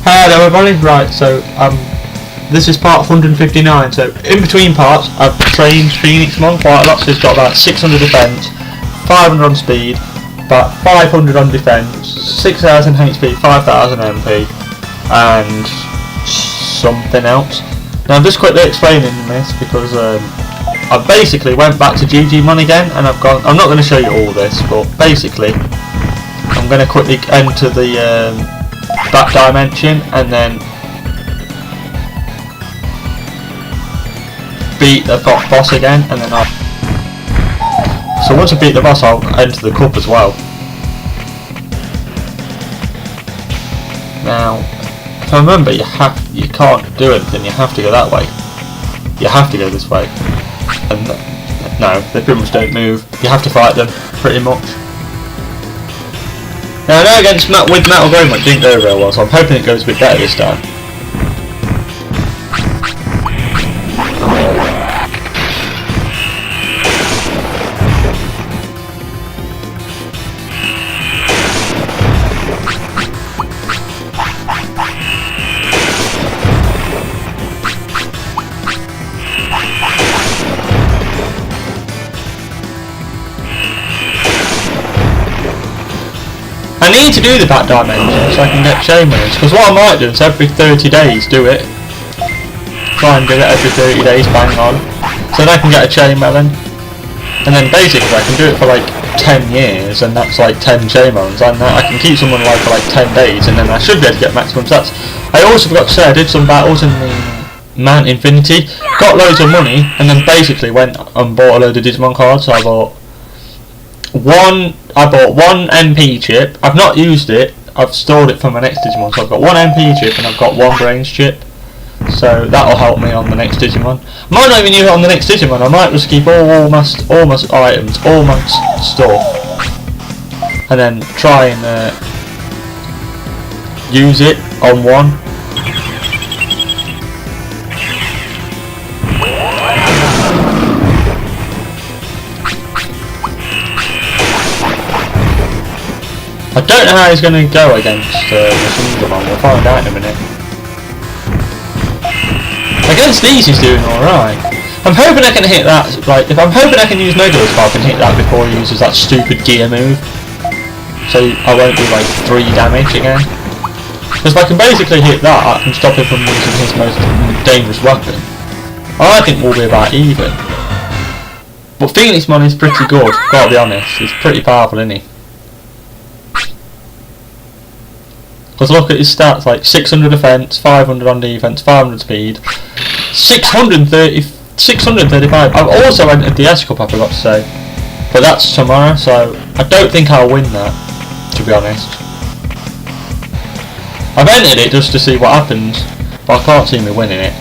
Hello everybody, right, so this is part 159, so in between parts I've trained Phoenixmon quite a lot, so he's got about 600 defense, 500 on speed, about 500 on defense, 6000 HP, 5000 MP, and something else. Now I'm just quickly explaining this because I basically went back to Digimon again, and I'm not going to show you all this, but basically I'm going to quickly enter the that dimension and then beat the boss again, and then so once I beat the boss I'll enter the cup as well. Now if I remember, you can't do anything, you have to go that way, you have to go this way, and no, they pretty much don't move, you have to fight them pretty much. Now I know against with Metal Growing it didn't go real well, so I'm hoping it goes a bit better this time. I need to do the back dimension so I can get chain winners, because what I might do is every 30 days do it. Try and do it every 30 days, bang on. So then I can get a chain melon. And then basically I can do it for like 10 years, and that's like 10 chain melons, and I can keep someone alive for like 10 days, and then I should be able to get maximum stats. I also forgot to say I did some battles in the Mount Infinity, got loads of money, and then basically went and bought a load of Digimon cards. So I bought one MP chip. I've not used it, I've stored it for my next Digimon, so I've got one MP chip and I've got one brains chip, so that'll help me on the next Digimon. I might not even use it on the next Digimon, I might just keep all my items, all my stuff, and then try and use it on one. I don't know how he's going to go against Digimon, we'll find out in a minute. Against these he's doing alright. I'm hoping I can hit that, like, I'm hoping I can use Megalus, but I can hit that before he uses that stupid gear move. So I won't do like 3 damage again. Because if I can basically hit that, I can stop him from using his most dangerous weapon. I think we'll be about even. But Phoenixmon is pretty good, gotta be honest, he's pretty powerful, isn't he? Because look at his stats, like 600 defense, 500 on defense, 500 speed, 635. I've also entered the S Cup, I forgot to say, but that's tomorrow, so I don't think I'll win that, to be honest. I've entered it just to see what happens, but I can't see me winning it.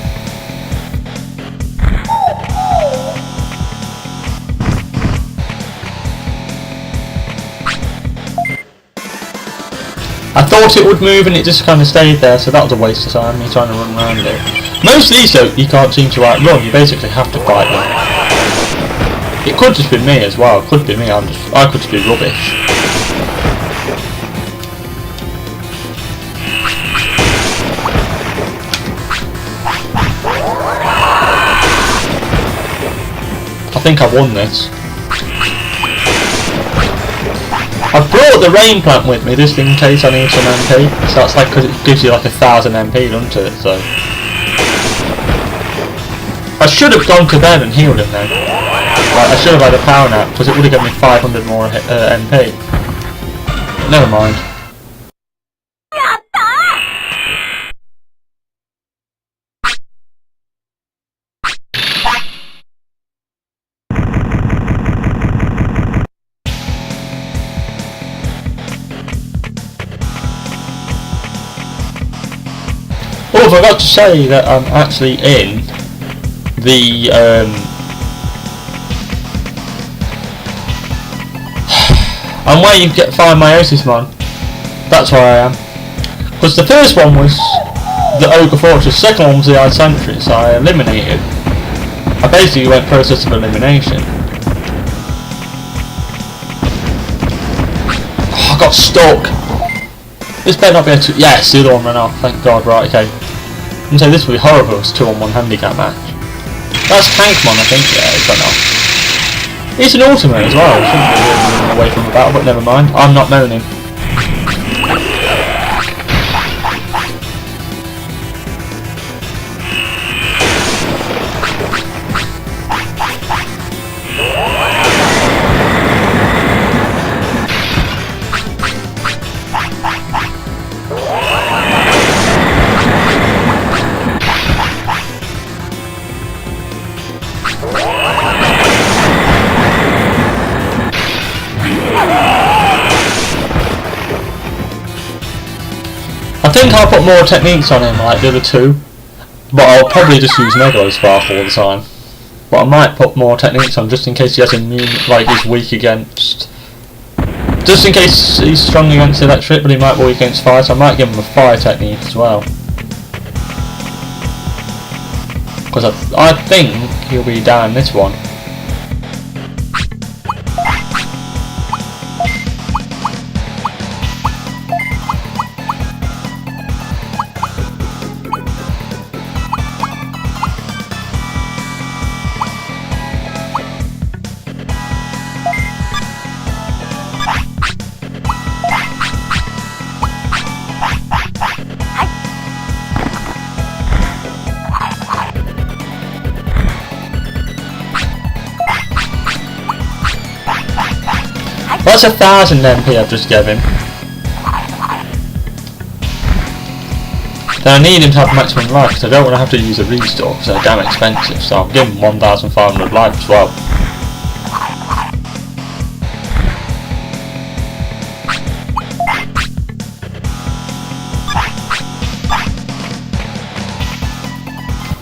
I thought it would move and it just kind of stayed there, so that was a waste of time, me trying to run around it. Most of these though, you can't seem to outrun, you basically have to fight them. It could just be me as well, it could be me, I could just be rubbish. I think I've won this. I've brought the rain plant with me just in case I need some MP, so that's like, because it gives you like 1000 MP, doesn't it, so. I should have gone to bed and healed him then. Like, I should have had a power nap, because it would have given me 500 more MP. Never mind. Oh, I forgot to say that I'm actually in the I'm where you find Myosismon. That's where I am. Because the first one was the Ogre Fortress, the second one was the Ice Sanctuary, so I eliminated. I basically went process of elimination. Oh, I got stuck. This better not be a two. Yes, the other one ran off. Thank God. Right, okay. And so this will be horrible. It's 2-on-1 handicap match. That's Tankmon, I think. Yeah, it's ran off. It's an ultimate as well. Shouldn't be moving away from the battle, but never mind. I'm not moaning. I think I'll put more techniques on him like the other two, but I'll probably just use Mega Spark all the time. But I might put more techniques on just in case he has immune, like he's weak against, just in case he's strong against electric, but he might be weak against fire, so I might give him a fire technique as well. Because I think he'll be down this one. That's 1,000 MP I've just given. Then I need him to have maximum life because I don't want to have to use a restore because they're damn expensive, so I'm giving him 1,500 life as well.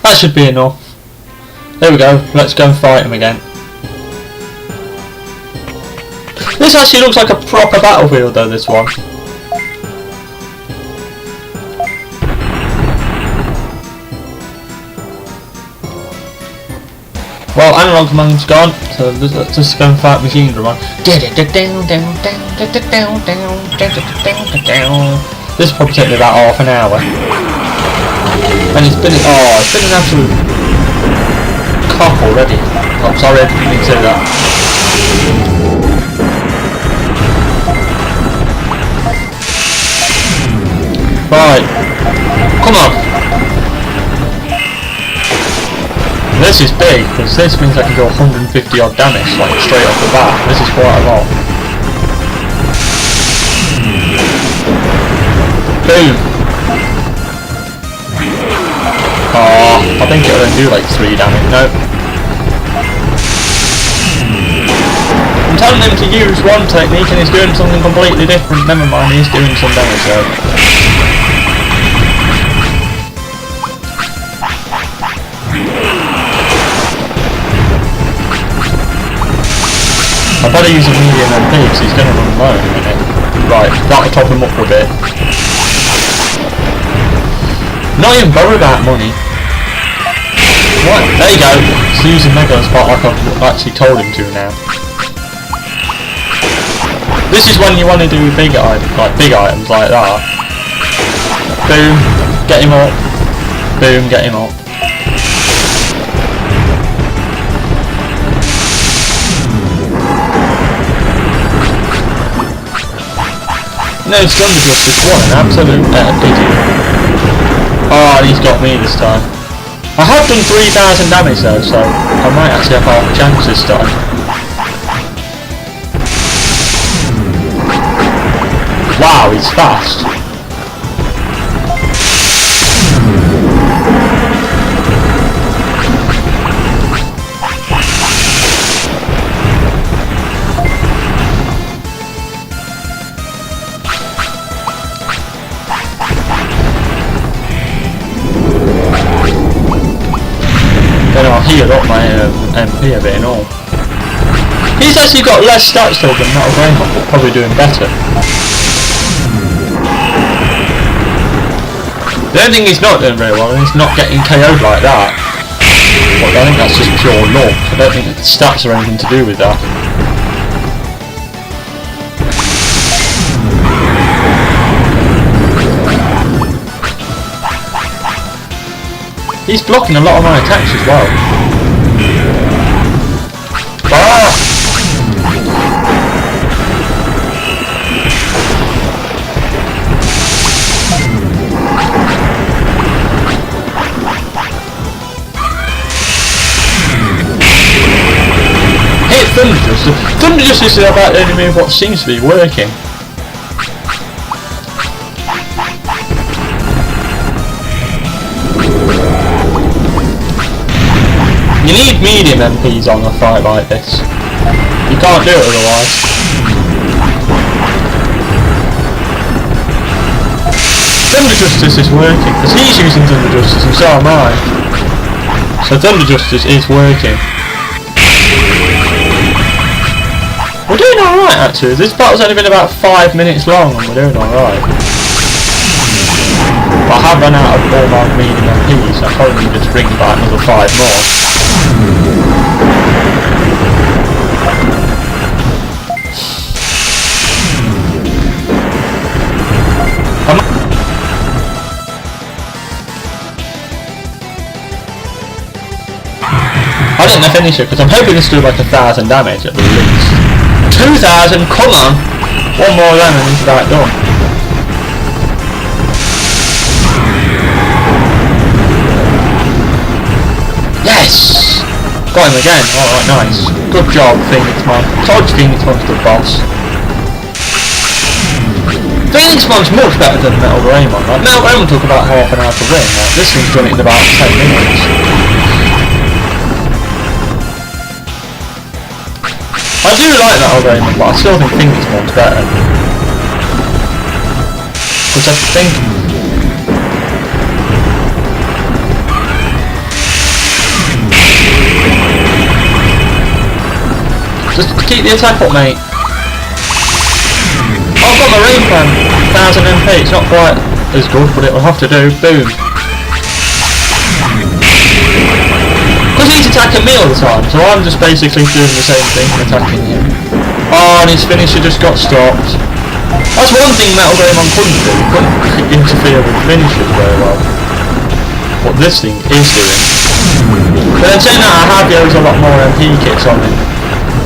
That should be enough. There we go, let's go and fight him again. This actually looks like a proper battlefield though, this one. Well, Analog Mon's gone, so let's just go and fight Machine Drum on. This will probably take me about half an hour. And it's been an absolute cock already. Oh, sorry, I didn't mean to say that. Right, come on. This is big, because this means I can go 150 odd damage, like straight off the bat. This is quite a lot. Boom. Oh, I think it'll only do like 3 damage. No. I'm telling him to use one technique and he's doing something completely different. Never mind, he's doing some damage though. I better use a medium MP because he's going to run low in a minute. Right, that'll top him up for a bit. Not even worried about money. Right, there you go. He's using Mega Spot like I've actually told him to now. This is when you want to do big items like that. Boom, get him up. Boom, get him up. No, Thundergust is one, an absolute idiot. Oh, he's got me this time. I have done 3,000 damage though, so I might actually have half a chance this time. Wow, he's fast. Then I'll heal up my MP a bit and all. He's actually got less stats though than Metal Greymon, but probably doing better. The only thing he's not doing very well is not getting KO'd like that. But I think that's just pure luck. I don't think the stats are anything to do with that. He's blocking a lot of my attacks as well. Ah! Hit Thunder Justice. Thunder Justice is about the only move what seems to be working. You need medium MPs on a fight like this. You can't do it otherwise. Thunder Justice is working, because he's using Thunder Justice and so am I. So Thunder Justice is working. We're doing alright actually. This battle's only been about 5 minutes long and we're doing alright. But I have run out of all my medium MPs, so I probably need to bring back another 5 more. I didn't finish it because I'm hoping this will do like 1,000 damage at the least. 2,000, come on! One more round and it's that done. Yes! Got him again. Alright, nice. Good job, Phoenixmon. Told you Phoenixmon's the boss. Phoenixmon's much better than Metal Greymon. Like, Metal Greymon took about half an hour to win. Like, this thing's done it in about 10 minutes. I do like Metal Greymon, but I still think Phoenixmon's better. Because I think... Just keep the attack up, mate. I've got my rain plan, 1000 MP, it's not quite as good, but it will have to do. Boom. Because he's attacking me all the time, so I'm just basically doing the same thing and attacking him. Oh, and his finisher just got stopped. That's one thing Metal Greymon couldn't do, he couldn't interfere with finishers very well. What this thing is doing. But then saying that, I have used a lot more MP kits on him.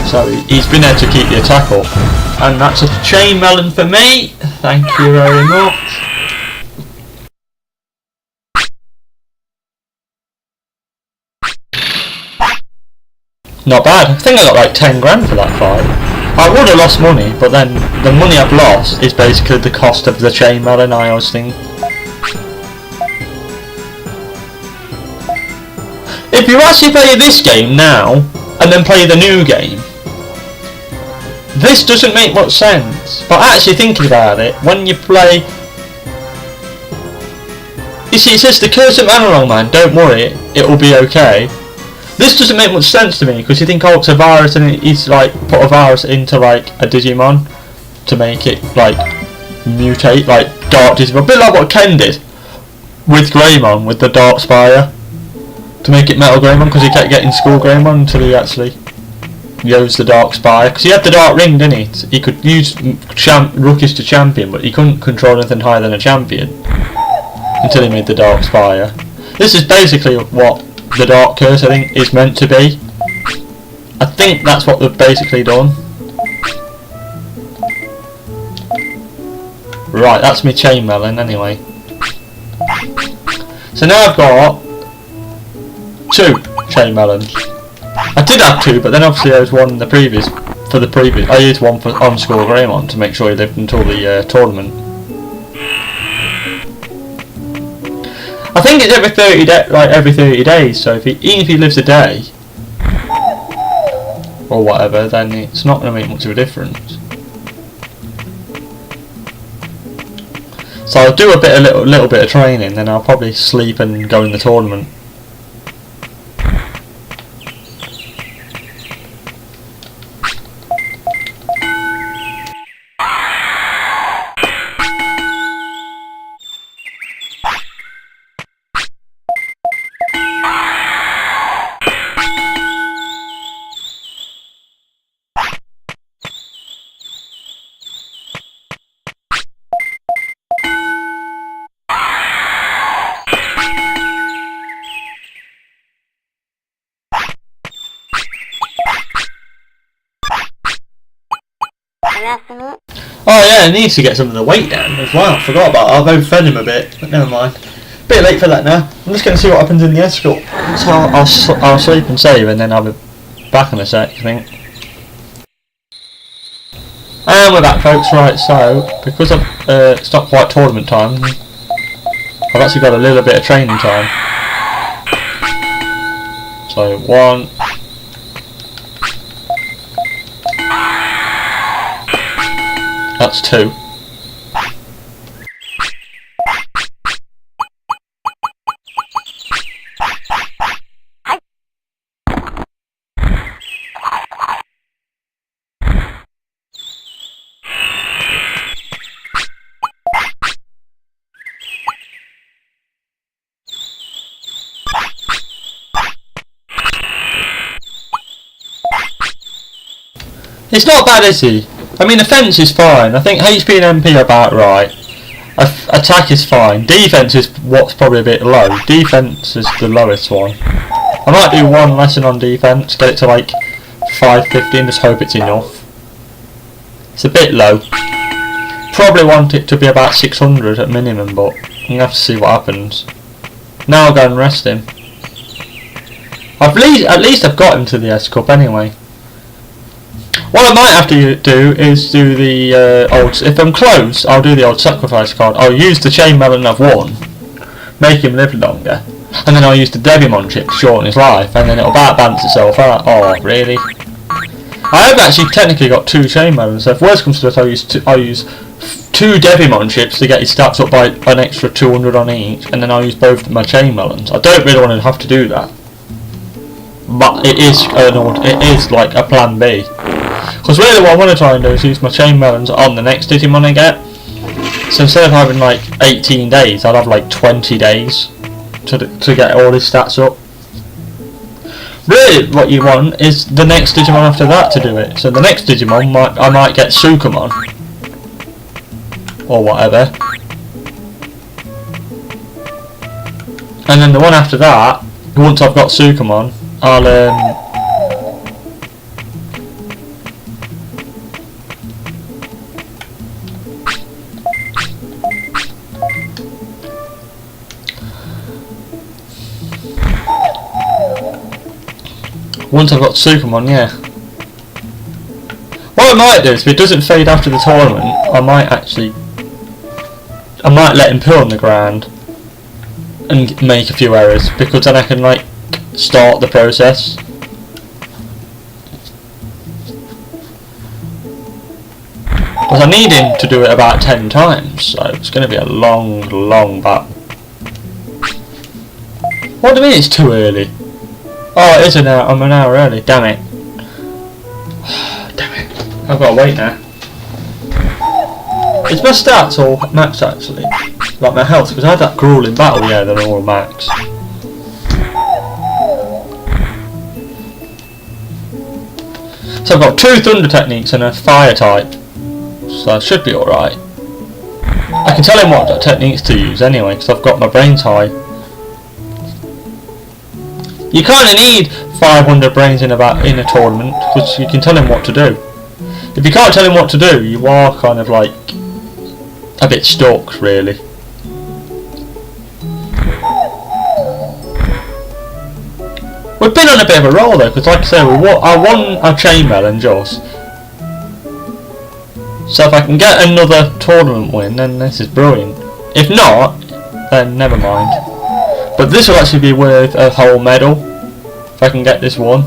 So he's been able to keep the attack up. And that's a chain melon for me. Thank you very much. Not bad. I think I got like 10 grand for that fight. I would have lost money, but then the money I've lost is basically the cost of the chain melon I was thinking. If you actually play this game now, and then play the new game, this doesn't make much sense. But actually thinking about it, when you play... You see, it says the Curse of Manalong Man, don't worry, it will be okay. This doesn't make much sense to me, because you think, oh, it's a virus and it's like, put a virus into like a Digimon to make it like, mutate, like Dark Digimon. A bit like what Ken did with Greymon, with the Dark Spire. To make it Metal Greymon, because he kept getting Skull Greymon until he actually used the Dark Spire. Because he had the Dark Ring, didn't he? He could use rookies to champion, but he couldn't control anything higher than a champion. Until he made the Dark Spire. This is basically what the Dark Curse, I think, is meant to be. I think that's what they've basically done. Right, that's my chain melon anyway. So now I've got 2 chain melons. I did have 2, but then obviously I used one in the previous. I used one for on Skull Greymon to make sure he lived until the tournament. I think it's every 30 days. So even if he lives a day or whatever, then it's not going to make much of a difference. So I'll do a little bit of training, then I'll probably sleep and go in the tournament. Oh yeah, I need to get some of the weight down as well. Forgot about it. I've overfed him a bit, but never mind. Bit late for that now. I'm just going to see what happens in the escort. So I'll sleep and save, and then I'll be back in a sec, I think. And we're back, folks. Right, so because it's not quite tournament time, I've actually got a little bit of training time. So 1. That's 2. It's not bad, is he? I mean, offence is fine. I think HP and MP are about right. Attack is fine. Defence is what's probably a bit low. Defence is the lowest one. I might do one lesson on defence, get it to like 550 and just hope it's enough. It's a bit low. Probably want it to be about 600 at minimum, but I'm going to have to see what happens. Now I'll go and rest him. At least I've got him to the S Cup anyway. What I might have to do is do the old... If I'm close, I'll do the old sacrifice card. I'll use the chain melon I've won, make him live longer, and then I'll use the Digimon chip to shorten his life, and then it'll about balance itself out. Oh, really? I have actually technically got 2 chain melons, so if worst comes to it, I'll use 2 Digimon chips to get his stats up by an extra 200 on each, and then I'll use both my chain melons. I don't really want to have to do that, but it is like a plan B. Because really what I want to try and do is use my chain melons on the next Digimon I get. So instead of having like 18 days, I'll have like 20 days to get all his stats up. Really what you want is the next Digimon after that to do it. So the next Digimon, I might get Sukamon. Or whatever. And then the one after that, once I've got Sukamon, I'll once I've got Sukamon, yeah. What I might do is, if it doesn't fade after the tournament, I might let him poo on the ground and make a few errors, because then I can like start the process. Because I need him to do it about 10 times, so it's going to be a long battle. What do you mean it's too early? Oh, it is an hour. I'm an hour early. Damn it. Damn it. I've got to wait now. Is my stats all max actually? Like my health? Because I had that grueling battle, yeah, they're all max. So I've got 2 thunder techniques and a fire type. So I should be alright. I can tell him what techniques to use anyway, because I've got my brains high. You kind of need 500 brains in a tournament, because you can tell him what to do. If you can't tell him what to do, you are kind of like a bit stuck, really. We've been on a bit of a roll though, because like I say, I won a chain melon just. So if I can get another tournament win, then this is brilliant. If not, then never mind. But this will actually be worth a whole medal, if I can get this one.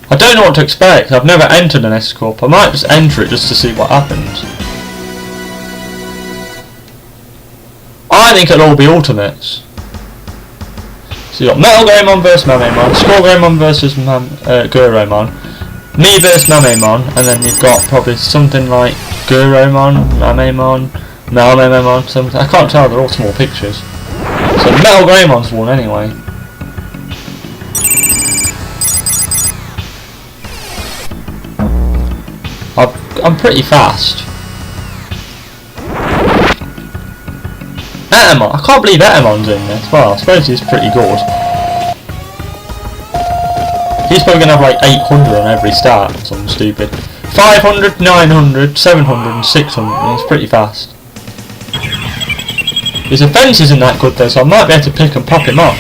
I don't know what to expect. I've never entered an S Cup. I might just enter it just to see what happens. I think it'll all be ultimates. So you got Metal Greymon versus Mamemon, Skull Greymon versus Guromon, me versus Mamemon, and then you've got probably something like Guromon, Mamemon, Mamemon, something. I can't tell, they're all small pictures. So Metal Greymon's won anyway. I'm pretty fast. Etamon, I can't believe Etamon's in this. Well, I suppose he's pretty good. He's probably going to have like 800 on every start, something stupid. 500, 900, 700 and 600. It's pretty fast. His offence isn't that good though, so I might be able to pick and pop him off.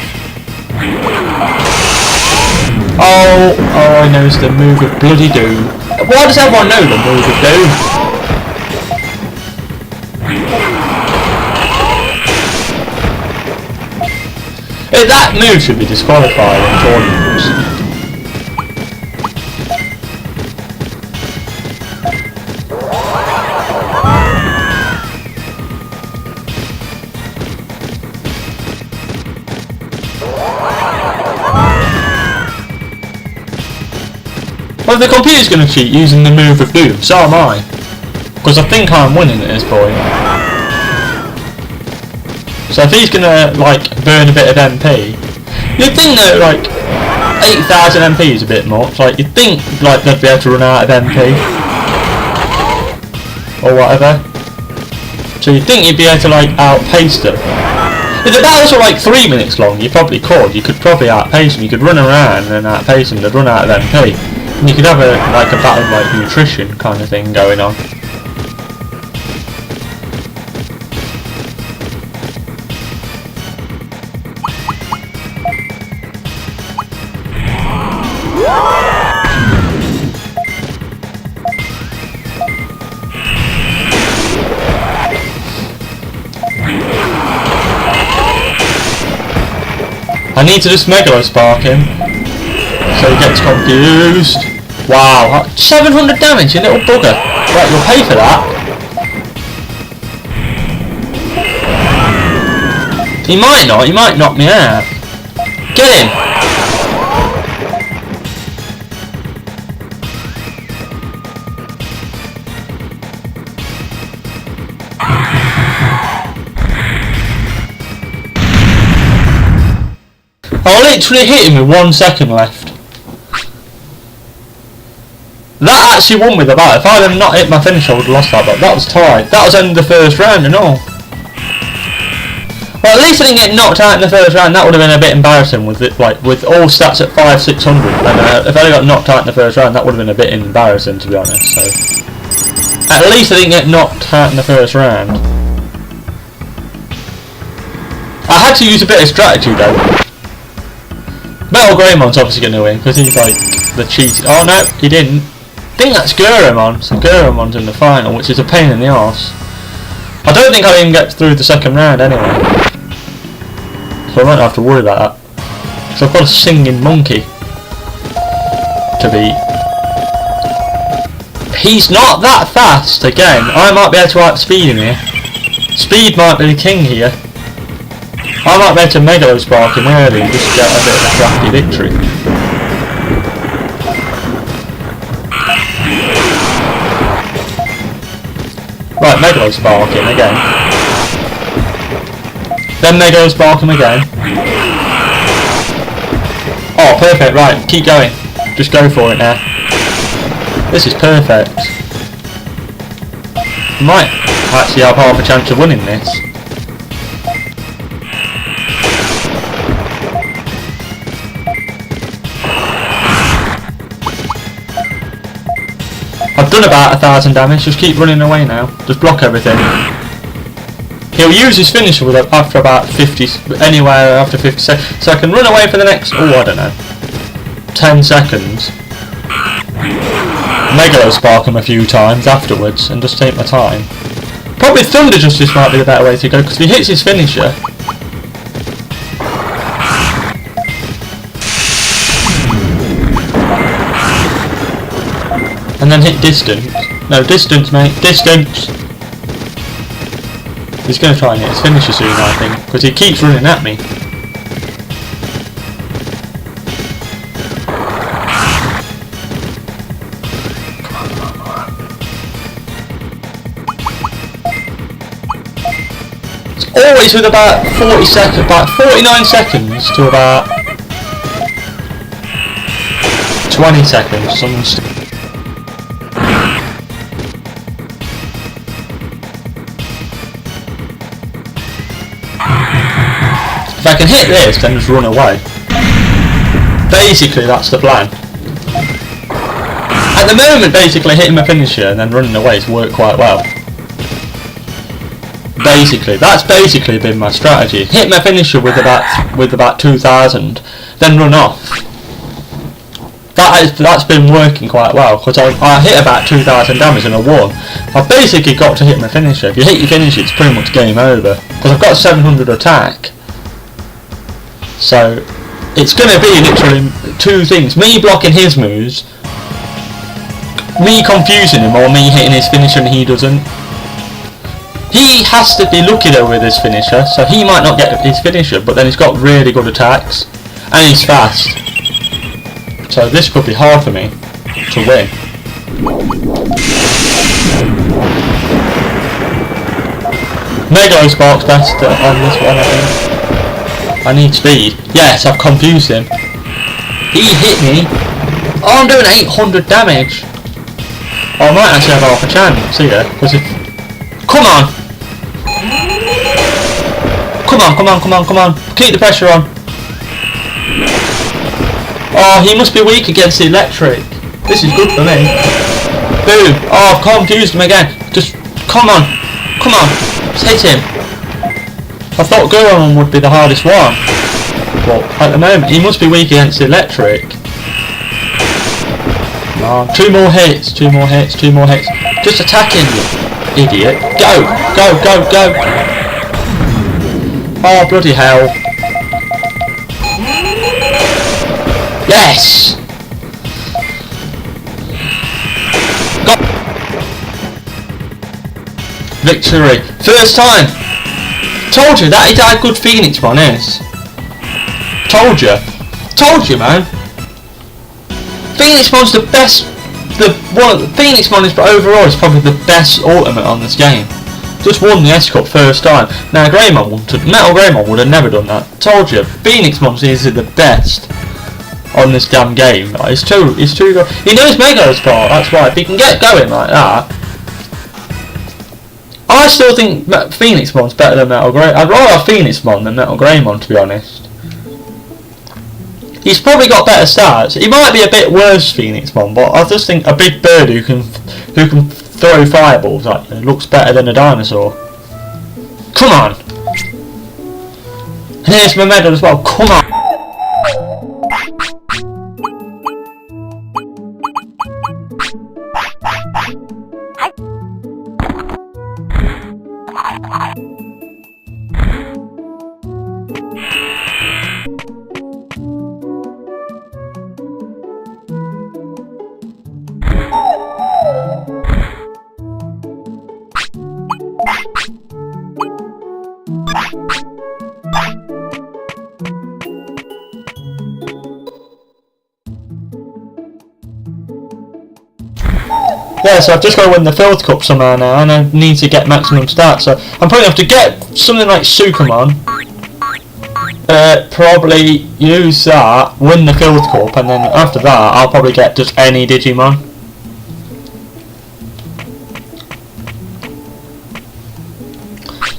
Oh, he knows the move of bloody doom. Why does everyone know the move of doom? That move should be disqualified in tournaments. Well, if the computer's going to cheat using the move of doom, so am I. Because I think I'm winning at this point. So if he's going to, like, burn a bit of MP, you'd think that, like, 8,000 MP is a bit much. Like, you'd think, like, they'd be able to run out of MP. Or whatever. So you'd think you'd be able to, like, outpace them. If the battles were, like, 3 minutes long, you probably could. You could probably outpace them. You could run around and outpace them. They'd run out of MP. And you could have a battle of like nutrition kind of thing going on. I need to just Megalo Spark him so he gets confused. Wow, 700 damage, you little bugger. Right, you'll pay for that. He might not, he might knock me out. Get him! I literally hit him with 1 second left. That actually won me the battle. If I had not hit my finish, I would have lost that, but that was tied. That was only the first round and all. Well, at least I didn't get knocked out in the first round. That would have been a bit embarrassing with it, like with all stats at 500, 600. And if I got knocked out in the first round, that would have been a bit embarrassing, to be honest. So at least I didn't get knocked out in the first round. I had to use a bit of strategy though. Metal Greymon's obviously going to win because he's like the cheat. Oh no, he didn't. I think that's Gurumon, so Gurumon's in the final, which is a pain in the arse. I don't think I'll even get through the second round anyway, so I won't have to worry about that. So I've got a singing monkey to beat. He's not that fast again. I might be able to outspeed him here. Speed might be the king here. I might be able to Megalo Spark him early and just get a bit of a crafty victory. Right, Megalo Spark him again. Then Megalo Spark him again. Oh, perfect, right, keep going. Just go for it now. This is perfect. Might actually have half a chance of winning this. I've done about 1,000 damage, just keep running away now. Just block everything. He'll use his finisher with after about 50, anywhere after 50 seconds. So I can run away for the next, I don't know, 10 seconds. Megalo Spark him a few times afterwards and just take my time. Probably Thunder Justice might be the better way to go, because if he hits his finisher, and then hit distance. No, distance, mate. Distance! He's going to try and hit his finisher soon, I think, because he keeps running at me. It's always with about 40 seconds, about 49 seconds to about 20 seconds. If I can hit this, then just run away. Basically, that's the plan. At the moment, basically hitting my finisher and then running away has worked quite well. Basically, that's basically been my strategy. Hit my finisher with about 2,000, then run off. That's been working quite well, because I hit about 2,000 damage and I won. I've basically got to hit my finisher. If you hit your finisher, it's pretty much game over, because I've got 700 attack. So it's going to be literally two things: me blocking his moves, me confusing him, or me hitting his finisher and he doesn't. He has to be lucky though with his finisher, so he might not get his finisher, but then he's got really good attacks and he's fast. So this could be hard for me to win. Mega Spark's best on this one, I think. I need speed. Yes, I've confused him. He hit me. Oh, I'm doing 800 damage. Oh, I might actually have half a chance here, because if... Come on! Come on. Keep the pressure on. Oh, he must be weak against the electric. This is good for me. Boom. Oh, I've confused him again. Just, come on. Just hit him. I thought Goron would be the hardest one. But at the moment, he must be weak against the electric. Oh, two more hits. Just attack him, you idiot. Go. Oh, bloody hell. Yes! Got victory. First time! Told you, that is how good Phoenixmon is. Told you, man. Phoenixmon's the best. Phoenixmon is overall is probably the best ultimate on this game. Just won the S Cup first time. Now Metal Greymon would have never done that. Told you, Phoenixmon's is the best on this damn game. It's too good. He knows Mega's part, that's why. If he can get going like that. I still think Phoenixmon's better than Metal Greymon. I'd rather have Phoenixmon than Metal Greymon, to be honest. He's probably got better stats. He might be a bit worse, Phoenixmon, but I just think a big bird who can throw fireballs at you looks better than a dinosaur. Come on! And here's my medal as well. Come on! Yeah, so I've just got to win the Field Cup somehow now, and I need to get maximum stats. So I'm probably have to get something like Sukamon, probably use that, win the Field Cup, and then after that I'll probably get just any Digimon.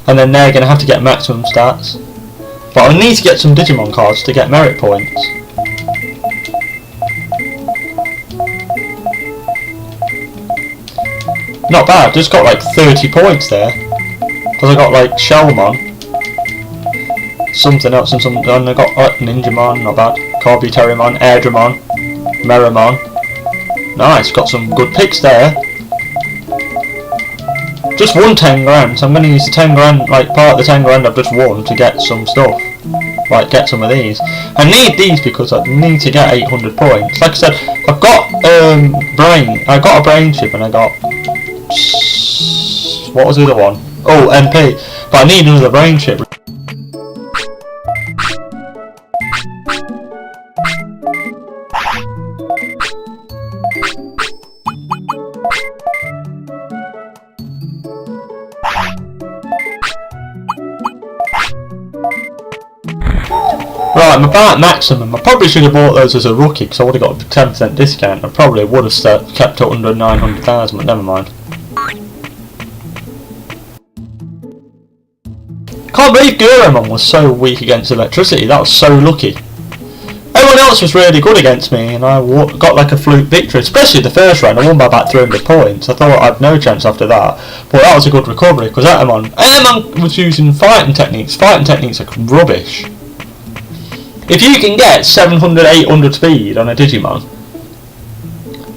And then they're going to have to get maximum stats. But I need to get some Digimon cards to get merit points. Not bad, just got like 30 points there. Because I got like Shellmon, something else and something, and I got Ninjamon, not bad. Corbuterrymon, Airdramon, Meramon. Nice, got some good picks there. Just won 10 grand, so I'm going to use the 10 grand, like part of the 10 grand I've just won to get some stuff. Like get some of these. I need these because I need to get 800 points. Like I said, I've got I got a brain chip and I got, what was the other one? Oh, MP. But I need another brain chip. Right, I'm about maximum. I probably should have bought those as a rookie because I would have got a 10% discount. I probably would have kept it under 900,000, but never mind. Can't believe Gurumon was so weak against electricity. That was so lucky. Oh everyone else was really good against me, and I got like a fluke victory, especially the first round. I won by about 300 points. I thought I'd no chance after that, but that was a good recovery, because Etamon was using fighting techniques. Fighting techniques are rubbish. If you can get 700, 800 speed on a Digimon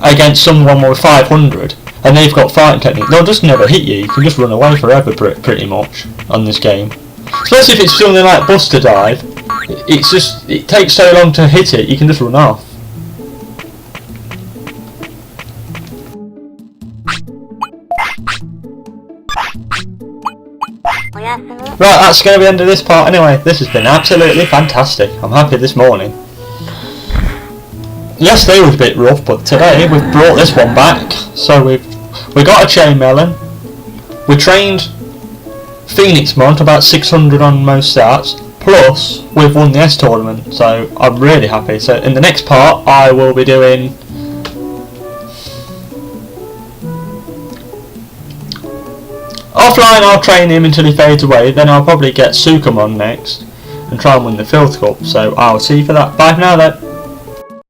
against someone with 500, and they've got fighting technique, they'll just never hit you. You can just run away forever, pretty much, on this game. Especially if it's something like Buster Dive. It takes so long to hit it, you can just run off. Right, that's going to be the end of this part anyway. This has been absolutely fantastic. I'm happy this morning. Yesterday was a bit rough, but today we've brought this one back. So we got a chain melon. We trained Phoenixmon to about 600 on most stats. Plus, we've won the S tournament, so I'm really happy. So in the next part, I will be doing offline. I'll train him until he fades away. Then I'll probably get Sukamon next and try and win the Filth Cup. So I'll see you for that. Bye for now then.